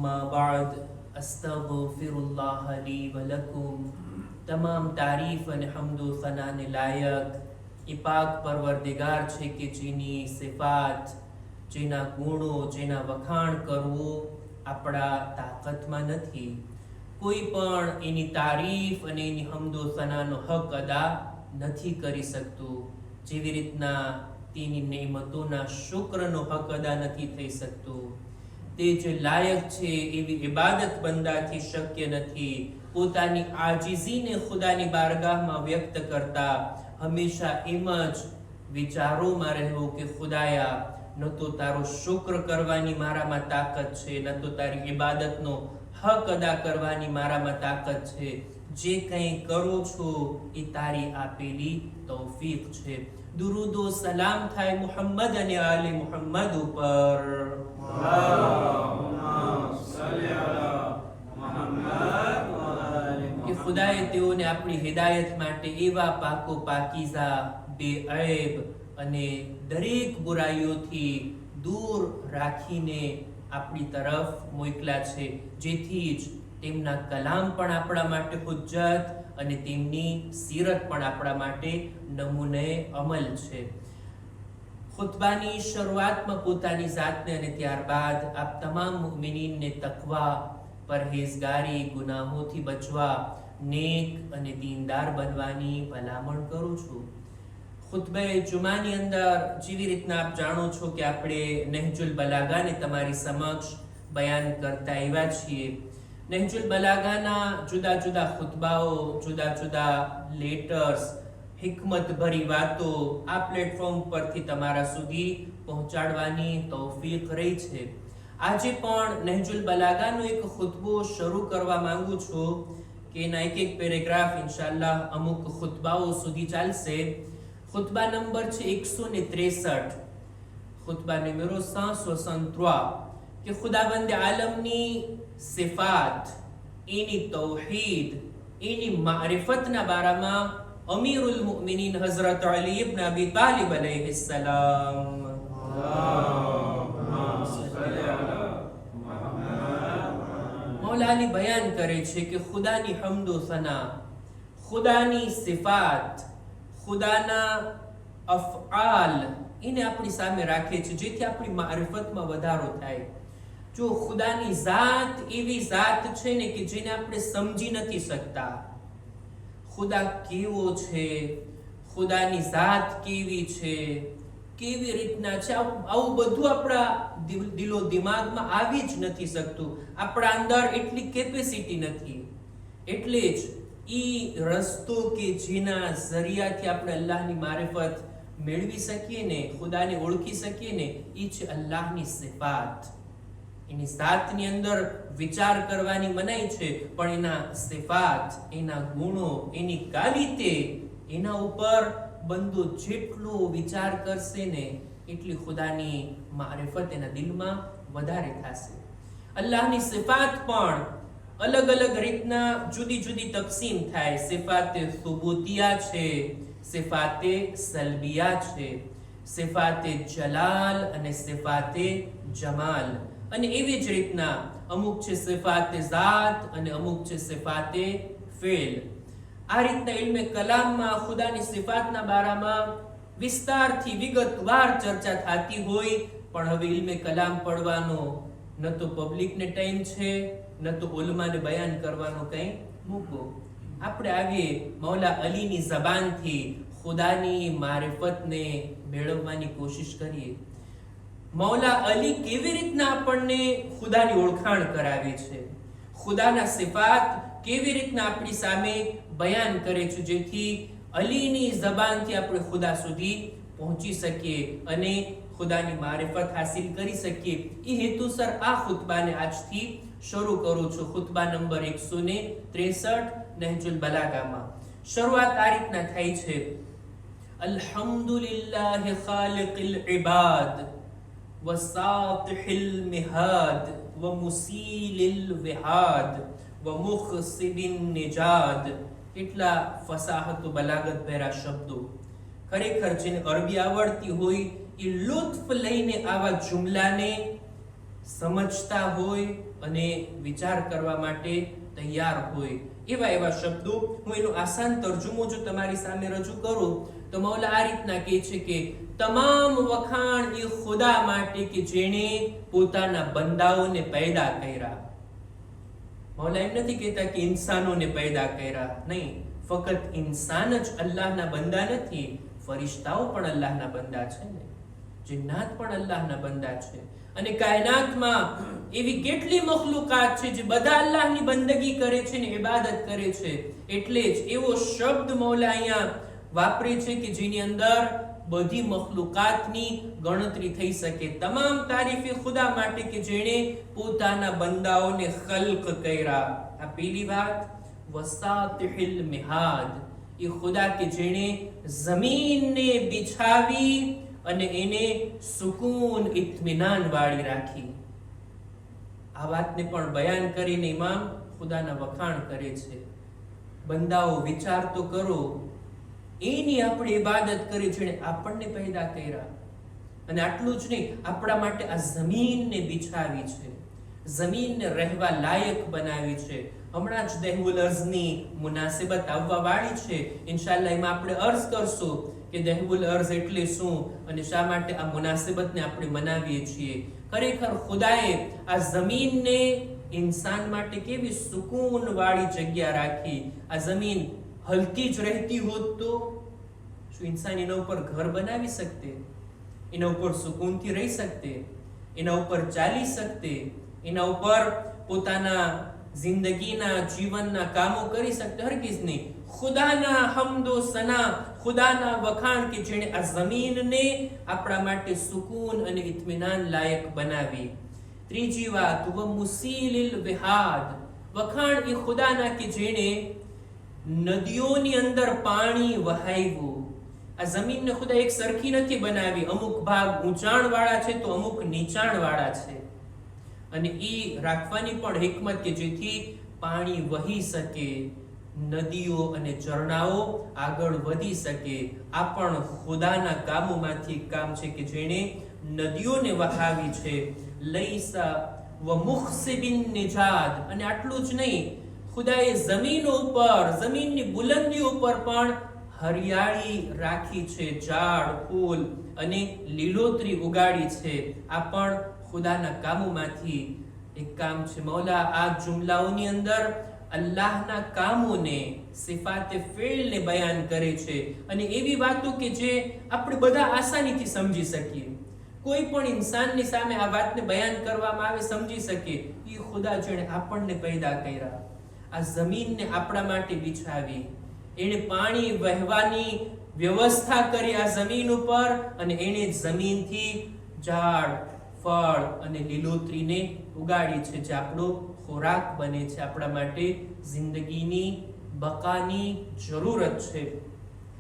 अम्मा बाद अस्तगफिरुल्लाह ली व लकुम। तमाम तारीफ અને હમદો સનાને લાયક એ પાક પરવરદિગાર છે કે જેની સિફાત, જેના ગુણો, જેના વખાણ કરવું આપણા તાકાતમાં નથી. કોઈ પણ એની તારીફ અને એની હમદો સનાનો હક અદા નથી કરી શકતું. જેવી રીતના તેની નેમતોના શુક્રનો હક અદા નથી થઈ શકતો. તે જે લાયક છે એવી ઇબાદત બંદાથી શક્ય નથી. પોતાની આજીઝીને ખુદાની બારગાહમાં વ્યક્ત કરતા હંમેશા એમ જ વિચારોમાં રહેવું કે ખુદાયા, ન તો તારો શુક્ર કરવાની મારામાં તાકાત છે, ન તો તારી ઇબાદતનો હક અદા કરવાની મારામાં તાકાત છે. જે કંઈ કરું છું એ તારી આપેલી તૌફીક છે. દુરૂદો સલામ થાય મુહમ્મદ અને આલે મુહમ્મદ ઉપર. કે ખુદાએ તેઓને આપણી હિદાયત માટે એવા પાકો પાકીઝા, બેઐબ અને દરેક બુરાઈઓથી દૂર રાખીને આપણી તરફ મોકલ્યા છે, જેથી જ તેમના કલામ પણ આપણા માટે હુજ્જત અને તેમની સીરત પણ આપણા માટે નમૂને અમલ છે. ખુતબાની શરૂઆતમાં પોતાની જાતને અને ત્યારબાદ આપ તમામ મુમિનીનને તકવા, પરહેઝગારી, ગુનાહોથી બચવા, નેક અને દીનદાર બનવાની ભલામણ કરું છું. ખુતબે જુમાની અંદર જેવી રીતના આપ જાણો છો કે આપણે નહજુલ બલાગાને તમારી સમક્ષ બયાન કરતા આવ્યા છીએ. નહજુલ બલાગાના જુદા જુદા ખુતબાઓ, જુદા જુદા લેટર્સ, હિકમત ભરી વાતો આ પ્લેટફોર્મ પરથી તમારા સુધી પહોંચાડવાની તૌફીક રહી છે. આજે પણ નહજુલ બલાગાનો એક ખુતબો શરૂ કરવા માંગુ છું કે એના એક એક પેરેગ્રાફ ઇન્શાઅલ્લાહ અમુક ખુતબાઓ સુધી ચાલશે. ખુતબા નંબર છે 163, ખુતબા નંબરો 163 કે ખુદાવંદ આલમની સિફાત, એની તૌહીદ, એની મારિફતના બારામાં અમીરુલ મુમિનીન હઝરત અલી ઇબ્ન અબી તાલિબ અલૈહિસ્સલામ મૌલા અલી બયાન કરે છે કે ખુદાની હમદો સના, ખુદાની સિફાત, ખુદાના અફઆલ એને આપણી સામે રાખે છે, જેથી આપણી મારિફતમાં વધારો થાય. જો ખુદાની ઝાત એવી ઝાત છે ને કે જેને આપણે સમજી નથી શકતા. ખુદા કેવો છે, ખુદાની ઝાત કેવી છે, કેવી રીતના છે, આવું બધું આપણા દિલો દિમાગમાં આવી જ નથી શકતું. આપણા અંદર એટલી કેપેસિટી નથી. એટલે જ ઈ રસ્તો કે જેના ઝરિયાથી આપણે અલ્લાહની મારિફત મેળવી શકીએ ને, ખુદાને ઓળખી શકીએ ને, એ છે અલ્લાહની સિફાત. એની ઝાતની અંદર વિચાર કરવાની મનાઈ છે, પણ એના સિફાત, એના ગુણો, એની કાલિતે, એના ઉપર બંદો જેટલો વિચાર કરશે ને એટલી ખુદાની મારિફત એના દિલમાં વધારે થશે. અલ્લાહની સિફાત પણ અલગ અલગ રીતના જુદી જુદી તકસીમ થાય. સિફાતે સુબૂતિયા છે, સિફાતે સલબિયા છે, સિફાતે જલાલ અને સિફાતે જમાલ, અને એવી જ રીતના અમુક છે સિફાતે ઝાત અને અમુક છે સિફાતે ફેલ. આ રીતના ઇલ્મે કલામમાં ખુદાની સિફાતના બારામાં વિસ્તારથી વિગતવાર ચર્ચા થતી હોય, પણ હવે ઇલ્મે કલામ પડવાનો ન તો પબ્લિકને ટાઈમ છે, ન તો ઉલમાને બયાન કરવાનો કંઈ મૂકો. આપણે આવીએ મૌલા અલીની ઝબાનથી ખુદાની મારિફતને મેળવવાની કોશિશ કરીએ. મૌલા અલી કેવી રીતના આપણને ખુદાની ઓળખાણ કરાવે છે, ખુદાના સિફાત કેવી રીતના આપણી સામે બયાન કરે છે, જેથી અલીની ઝબાનથી આપણે ખુદા સુધી પહોંચી શકીએ અને ખુદાની મારિફત હાસિલ કરી શકીએ. એ હેતુસર આ ખુતબાને આજથી શરૂ કરું છું. ખુતબા નંબર 163 નહજુલ બલાગામાં શરૂઆત આ રીતના થાય છે: અલ્હમ્દુલિલ્લાહ ખાલિકિલ ઇબાદ વસાતિહિલ મિહાદ વમુસીલિલ વિહાદ વમુખસિબિન નિજાદ. કેટલા ફસાહતો બલાગત ભેરા શબ્દો. ખરેખર જેને અરબી આવડતી હોય એ લુત્ફ લઈને આવા જુમલાને સમજતા હોય અને વિચાર કરવા માટે તૈયાર હોય. એવા શબ્દો હું એનો આસાન તર્જુમો જો તમારી સામે રજૂ કરું તો મૌલા આ રીતના કહે છે કે તમામ વખાણ એ ખુદા માટે કે જેણે પોતાના બંદાઓને પેદા કર્યા. મૌલા એમ નથી કહેતા કે ઇન્સાનોને પેદા કર્યા, નહીં, ફક્ત ઇન્સાન જ અલ્લાહના બંદા નથી, ફરિશ્તાઓ પણ અલ્લાહના બંદા છે ને, જિન્નાત પણ અલ્લાહના બંદા છે. અને કાયનાતમાં એવી કેટલી મખલુકાત છે જે બધા અલ્લાહની બંદગી કરે છે ને ઇબાદત કરે છે. એટલે જ એવો શબ્દ મૌલા અહીંયા વાપરે છે કે જેની અંદર બધી મખલુકાતની ગણતરી થઈ શકે. તમામ તારીફ ખુદા માટે કે જેણે પોતાના બંદાઓને ખલ્ક કર્યા. આ પહેલી વાત. વસાતિહિલ મિહાદ, એ ખુદા કે જેણે જમીનને બિછાવી અને એને સુકૂન ઇત્મીનાન વાળી રાખી. આ વાતને પણ બયાન કરીને ઇમામ ખુદાના વખાણ કરે છે. બંદાઓ વિચાર તો કરો, એની આપણે ઇબાદત કરી જેણે આપણને પેદા કર્યા. અને આટલું જ નહીં, આપણા માટે આ જમીનને બિછાવી છે, જમીનને રહેવા લાયક બનાવી છે. હમણાં જ દહવુલ અર્ઝની મુનાસિબત આવવા વાળી છે. ઇન્શાઅલ્લાહ એમાં આપણે અર્ઝ કરશું કે દહવુલ અર્ઝ એટલે શું અને શા માટે આ મુનાસિબતને આપણે મનાવીએ છીએ. ખરેખર ખુદાએ આ જમીનને ઇન્સાન માટે કેવી સુકૂન વાળી જગ્યા રાખી. આ જમીન હલકી જ રહેતી હોત તો શું ઇન્સાન એના ઉપર ઘર બનાવી શકતે, એના ઉપર સુકૂનથી રહી શકતે, એના ઉપર ચાલી શકતે, એના ઉપર પોતાના જિંદગીના જીવનના કામો કરી શકતે? હરગીઝ નહીં. ખુદાના હમ્દો સના, ખુદાના વખાણ કે જેણે આ જમીનને આપણા માટે સુકૂન અને ઇત્મીનાન લાયક બનાવી. ત્રીજી વાત, વ મુસીલિલ વિહાદ, વખાણ એ ખુદાના કે જેણે નદીઓની અંદર પાણી વહાવ્યું. આ જમીનને ખુદા એક સરખી નથી બનાવી. અમુક ભાગ ઊંચાણ વાળા છે તો અમુક નીચાણ વાળા છે. અને ઈ રાખવાની પણ હિકમત કે જેથી પાણી વહી શકે, નદીઓ અને ઝરણાઓ આગળ વધી શકે. આ પણ ખુદાના કામોમાંથી કામ છે કે જેણે નદીઓને વહાવી છે. લૈસા વ મુખસિબિન નિજાદ, અને આટલું જ નહીં, ખુદાએ જમીનો ઉપર, જમીનની બુલંદીઓ ઉપર પણ હરિયાળી રાખી છે, ઝાડ, ફૂલ અને લીલોતરી ઉગાડી છે. આ પણ ખુદાના કામોમાંથી એક કામ છે. મૌલા આ જુમલાઓની અંદર અલ્લાહના કામોને, સિફાતે ફિલને બયાન કરે છે. અને એવી વાતો કે જે આપણે બધા આસાનીથી સમજી શકીએ. કોઈ પણ ઇન્સાનની સામે આ વાતને બયાન કરવામાં આવે સમજી શકે. એ ખુદા જેણે આપણને પેદા કર્યા, આ જમીનને આપણા માટે બિછાવી, એણે પાણી વહેવાની વ્યવસ્થા કરી આ જમીન ઉપર, અને એણે જમીનથી ઝાડ, ફળ અને લીલોતરીને ઉગાડી છે જે આપણો ખોરાક બને છે, આપણા માટે જિંદગીની બકાની જરૂરત છે.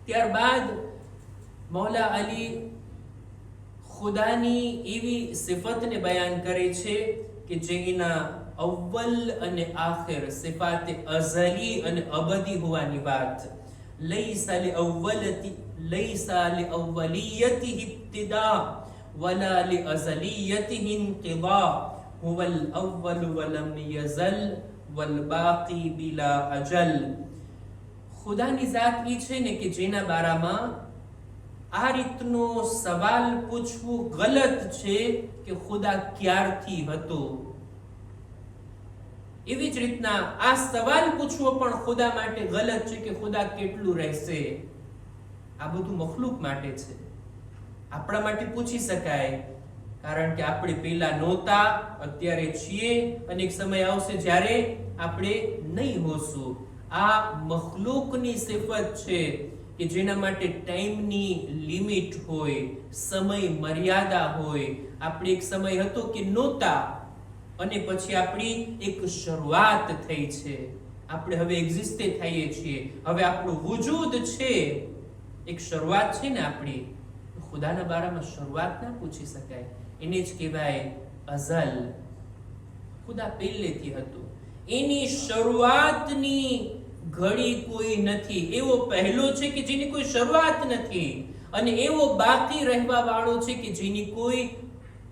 ત્યારબાદ મૌલા અલી ખુદાની એવી સિફતને બયાન કરે છે કે જેના અવ્વલ અને આખિર, સિફાતે અઝલી અને અબદી હોવાની વાત. લૈસા લિ અવ્વલિયતિહી ઇબ્તિદા વલા લિ અઝલિયતિહી ઇન્તિદા હુવલ અવ્વલ વલમ યઝલ વલ બાકી બિલા અજલ. ખુદાની ઝાત એ છે ને કે જેના બારામાં આ રીતનો સવાલ પૂછવું ગલત છે કે ખુદા ક્યારથી હતો. એવી જ રીતના આ સવાલ પૂછવો પણ ખુદા માટે ગલત છે કે ખુદા કેટલું રહેશે. આ બધું મખલુક માટે છે. આપણા માટે પૂછી શકાય કારણ કે આપણે પહેલા નહોતા, અત્યારે છીએ, અને એક સમય આવશે જ્યારે આપણે નહીં હોશું. આ મખલુકની સિફત છે કે જેના માટે ટાઈમની લિમિટ હોય, સમય મર્યાદા હોય. આપણે એક સમય હતો કે નહોતા, અને પછી આપણી એક શરૂઆત થઈ છે. આપણે હવે એક્ઝિસ્ટે થઈએ છીએ, હવે આપણું વજૂદ છે, એક શરૂઆત છે ને આપણી. ખુદાના બારામાં શરૂઆત ના પૂછી શકાય. એને જ કહેવાય અઝલ. ખુદા પહેલેથી હતું, એની શરૂઆતની ઘડી કોઈ નથી. એવો પહેલો છે કે જેની કોઈ શરૂઆત નથી, અને એવો બાકી રહેવા વાળો છે કે જેની કોઈ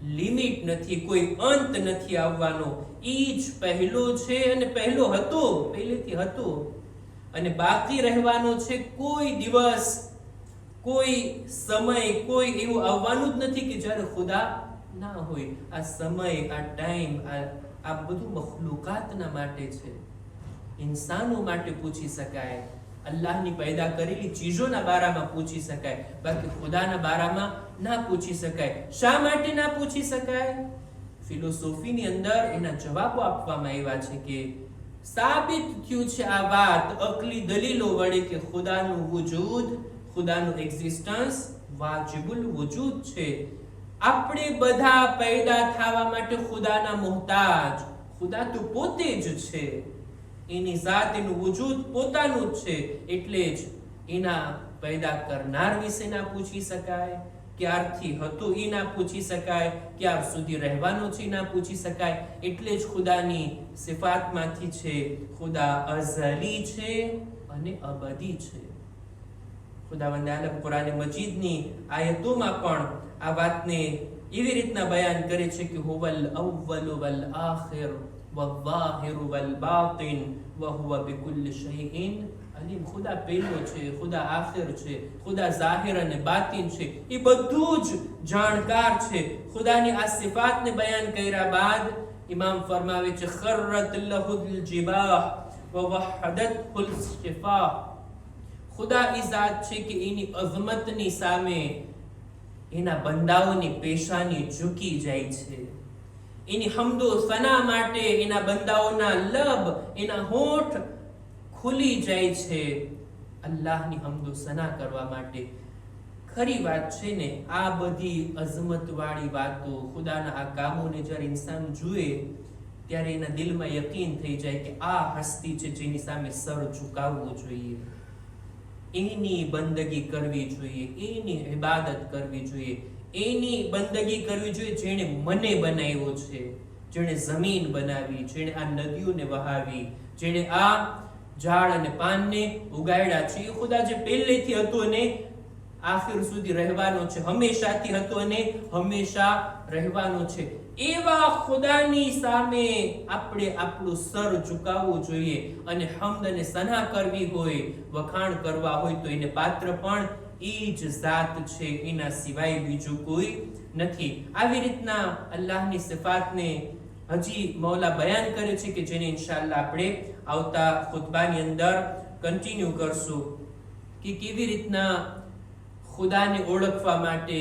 લિમિટ નથી, કોઈ અંત નથી આવવાનો. ઈ જ પહેલો છે અને પહેલો હતો, પહેલેથી હતો અને બાકી રહેવાનો છે. કોઈ દિવસ, કોઈ સમય, કોઈ એવું આવવાનું જ નથી કે જ્યારે ખુદા ના હોય. આ સમય, આ ટાઈમ, આ બધું મખલુકાતના માટે છે. ઇન્સાનો માટે પૂછી શકાય, અલ્લાહની પેદા કરેલી ચીજોના બારામાં પૂછી શકાય, બાકી ખુદાના બારામાં ના પૂછી શકાય. શા માટે ના પૂછી શકાય? ફિલોસોફીની અંદર એના જવાબો આપવામાં આવ્યા છે કે સાબિત થયું છે આ વાત અકલી દલીલો વડે કે ખુદાનું વજૂદ, ખુદાનું એક્ઝિસ્ટન્સ વાજિબુલ વજૂદ છે. આપણે બધા પેદા થવા માટે ખુદાના મોહતાજ. ખુદા તો પોતે જ છે, એની જાત, એનું વજૂદ પોતાનું જ છે. એટલે જ એના પેદા કરનાર વિશે ના પૂછી શકાય, ક્યારથી હતો એ ના પૂછી શકાય, ક્યાર સુધી રહેવાનો છે ના પૂછી શકાય. એટલે જ ખુદાની સિફાતમાંથી છે ખુદા અઝલી છે અને અબદી છે. ખુદાવંદ આલમ કુરાન મજીદની આયતોમાં પણ આ વાતને એવી રીતના બયાન કરે છે કે હુવલ અવ્વલ વલ આખિર વલ-ઝાહિર વલ બાતિન વહુવા બિકુલ્લિ શૈઇન અલીમ. ખુદા પહેલો છે, ખુદા આખિર છે, ખુદા ઝાહિર અને બાતિન છે, એ બધું જ જાણકાર છે. ખુદાની આ સિફાતને બયાન કર્યા બાદ ઇમામ ફરમાવે છે ખરત લહુલ જીબાહ વ વહદતહુલ શિફા. ખુદા ઈ જાત છે કે એની અઝમતની સામે એના બંદાઓની પેશાની ઝૂકી જાય છે. એની હમદો સના માટે એના બંદાઓના લબ, એના હોઠ ખુલી જાય છે અલ્લાહની હમદો સના કરવા માટે. ખરી વાત છે ને, આ બધી અઝમત વાળી વાતો, ખુદાના આ કામોને જ્યારે ઇન્સાન જુએ ત્યારે એના દિલમાં યકીન થઈ જાય કે આ હસ્તી છે જેની સામે સર ઝુકાવવું જોઈએ, એની બંદગી કરવી જોઈએ, એની ઇબાદત કરવી જોઈએ, એની બંદગી કરવી જોઈએ જેણે મને બનાવ્યો છે, જેણે જમીન બનાવી, જેણે આ નદીઓને વહાવી, જેણે આ ઝાડ અને પાનને ઉગાડ્યા છે. એ ખુદા જે પહેલેથી હતો અને આખિર સુધી રહેવાનો છે, હંમેશાથી હતો અને હંમેશા રહેવાનો છે. એવા ખુદાની સામે આપણે આપણું સર ઝુકાવવું જોઈએ અને હમદ અને સના કરવી હોય, વખાણ કરવા હોય તો એને પાત્ર પણ એ જ જાત છે, એના સિવાય બીજું કોઈ નથી. આવી રીતના અલ્લાહની સિફાતને હજી મૌલા બયાન કરે છે કે જેને ઇન્શાઅલ્લાહ આપણે આવતા ખુતબાની અંદર કન્ટિન્યુ કરશું કે કેવી રીતના ખુદાને ઓળખવા માટે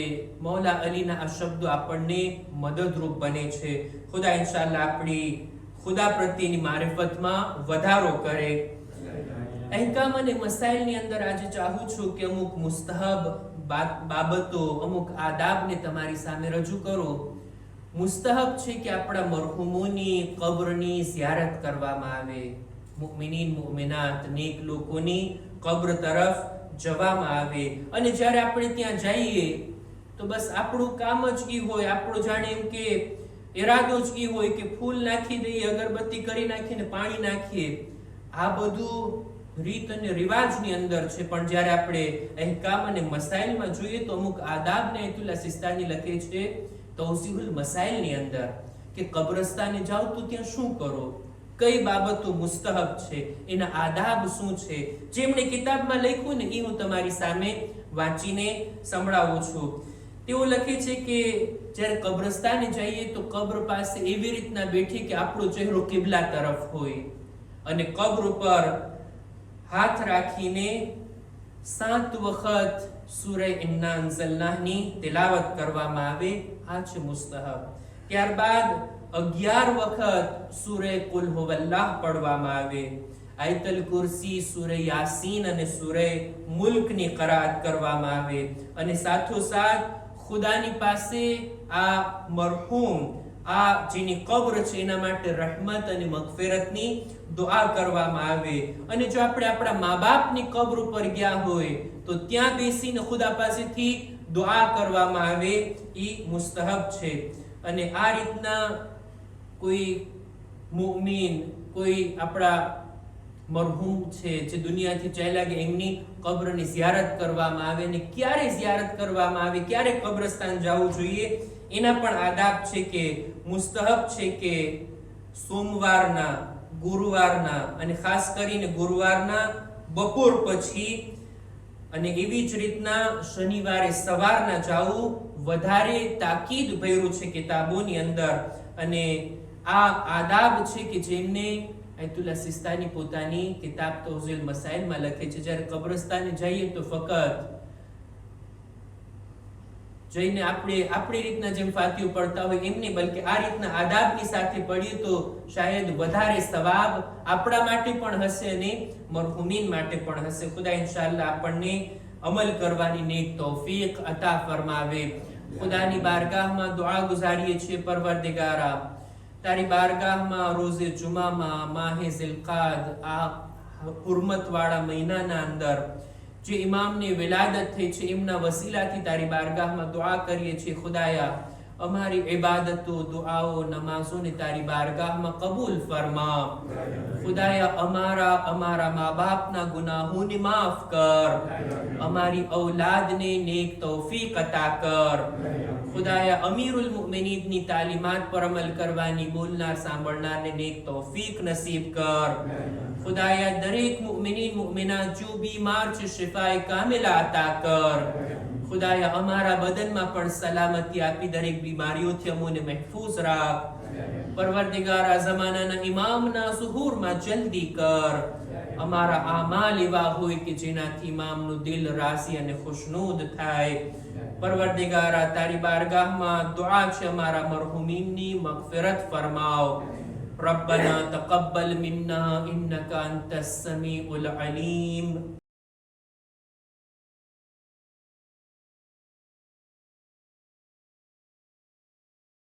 મૌલા અલીના આ શબ્દો આપણને મદદરૂપ બને છે. ખુદા ઇન્શાઅલ્લાહ આપણી ખુદા પ્રત્યેની મારિફતમાં વધારો કરે. અહેકામ અને મસાઇલની અંદર આજે ચાહું છું કે અમુક મુસ્તહબ બાબતો, અમુક આદાબને તમારી સામે રજૂ કરું. મુસ્તહબ છે કે આપણા મરહુમોની કબ્રની ઝિયારત કરવામાં આવે, મુમિનીન મુમિનાત નેક લોકોની કબ્ર તરફ જવામાં આવે. અને જ્યારે આપણે ત્યાં જઈએ તો બસ આપણું કામ જ ઈ હોય, આપણો જાણે એમ કે ઈરાદો જ ઈ હોય કે ફૂલ નાખી દઈએ, અગરબત્તી કરી નાખીને પાણી નાખીએ. આ બધું રીત અને રિવાજની અંદર છે. પણ જ્યારે આપણે અહેકામ અને મસાઇલમાં જોઈએ તો અમુક આદાબને આયતુલ્લાહ સિસ્તાની લખે છે તૌઝીહુલ મસાઇલની અંદર કે કબ્રસ્તાને જાઓ તો ત્યાં શું કરો, કઈ બાબતો મુસ્તહબ છે, એના આદાબ શું છે. જેમણે કિતાબમાં લખ્યું ને એ હું તમારી સામે વાંચીને સંભળાવું છું. તેઓ લખે છે કે જ્યારે કબ્રસ્તાને જઈએ તો કબ્ર પાસે એવી રીતના બેઠી કે આપણો ચહેરો કિબલા તરફ હોય અને કબ્ર ઉપર હાથ રાખીને 7 વખત સૂરે ઇન્ના અંઝલનાહની તિલાવત કરવામાં આવે. આ છે મુસ્તહબ. ત્યારબાદ 11 વખત સૂરે કુલ હુવલ્લાહ પઢવામાં આવે. આયતુલ કુરસી, સૂરે યાસીન અને સૂરે મુલ્કની કરાત કરવામાં આવે. અને સાથોસાથ ખુદાની પાસે આ મરહૂમ, આ જેની કબ્ર છે એના માટે રહેમત અને મગફિરતની દુઆ કરવામાં આવે. અને જો આપણે આપણા મા બાપની કબ્ર ઉપર ગયા હોય તો ત્યાં બેસીને ખુદા પાસેથી દુઆ કરવામાં આવે. એ મુસ્તહબ છે. અને આ રીતના કોઈ મુમિન, કોઈ આપણા મરહૂમ છે જે દુનિયાથી ચાલ્યા ગયા એમની કબ્રની ઝિયારત કરવામાં આવે, અને ક્યારે ઝિયારત કરવામાં આવે, ક્યારે કબ્રસ્તાન જવું જોઈએ એના પણ આદાબ છે કે મુસ્તહબ છે કે સોમવારના, ગુરુવારના અને ખાસ કરીને ગુરુવારના બપોર પછી અને એવી જ રીતના શનિવારે સવારના જવું વધારે તાકીદ ભર્યું છે કિતાબોની અંદર. અને આ આદાબ છે કે જેમને આયતુલ્લાહ સિસ્તાની પોતાની કિતાબ તૌઝીલ મસાઇલમાં લખે છે. જ્યારે કબ્રસ્તાને જઈએ તો ફક્ત જઈને આપણે આપણી રીતના જેમ ફાતિહો પડતા હોય એમ નહીં, બલકે આ રીતના આદાબની સાથે પડીએ તો શાયદ વધારે સવાબ આપણા માટે પણ હશે અને મરહુમીન માટે પણ હશે. ખુદા ઇન્શાઅલ્લાહ આપણને અમલ કરવાની નેક તૌફીક અતા ફરમાવે. ખુદાની બારગાહમાં દુઆ ગુજારીએ છીએ, પરવરદિગારા તારી બારગાહમાં રોઝે જુમામાં માહે ઝિલકાદ આ હુરમત વાળા મહિનાના અંદર જે ઇમામની વિલાદત થઈ છે એમના વસીલાથી તારી બારગાહમાં દુઆ કરીએ છીએ. ખુદાયા અમારી ઇબાદતો, દુઆઓ, નમાઝોને તારી બારગાહમાં કબૂલ ફરમા. ખુદાયા અમારા મા બાપના ગુનાહોને માફ કર, અમારી ઔલાદને નેક તૌફીક અતા કર. ખુદાયા અમીરુલ મુમિનીનની તાલીમાત પર અમલ કરવાની બોલનાર સાંભળનારને નેક તૌફીક નસીબ કર. ખુદાયા દરેક મુમિનીન મુમિનાત જો બીમાર છે શિફાએ કામિલા અતા કર. ખુદાયા અમારા બદનમાં પણ સલામતી આપી દરેક બીમારીઓથી અમોને મહેફૂઝ રાખ. પરવરદિગારા ઝમાનાના ઇમામના ઝુહૂરમાં જલ્દી કર. અમારા આમાલ એવા હોય કે જેનાથી ઇમામનું દિલ રાજી અને ખુશનૂદ થાય. પરવરદિગારા તારી બારગાહમાં દુઆ છે અમારા મરહુમીનની મગફિરત ફરમાવ. ربنا تقبل منا إنك أنت السميع العليم